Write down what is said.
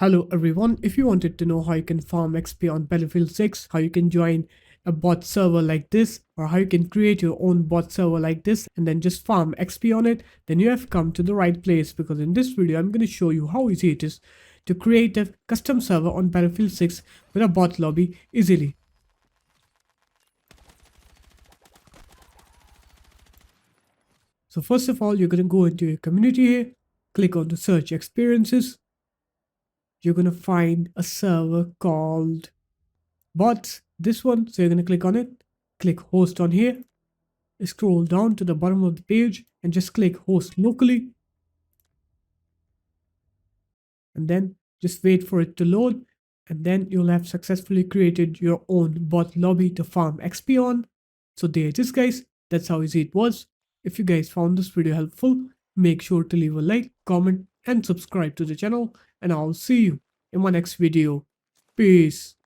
Hello everyone, if you wanted to know how you can farm XP on Battlefield 6, how you can join a bot server like this, or how you can create your own bot server like this and then just farm XP on it, then you have come to the right place, because in this video I'm going to show you how easy it is to create a custom server on Battlefield 6 with a bot lobby easily. So first of all, you're going to go into your community here, click on the search experiences. You're going to find a server called bots, this one. So you're going to click on it, click host on here, scroll down to the bottom of the page and just click host locally, and then just wait for it to load, and then you'll have successfully created your own bot lobby to farm XP on. So there it is guys, that's how easy it was. If you guys found this video helpful, make sure to leave a like, comment and subscribe to the channel, and I'll see you in my next video. Peace.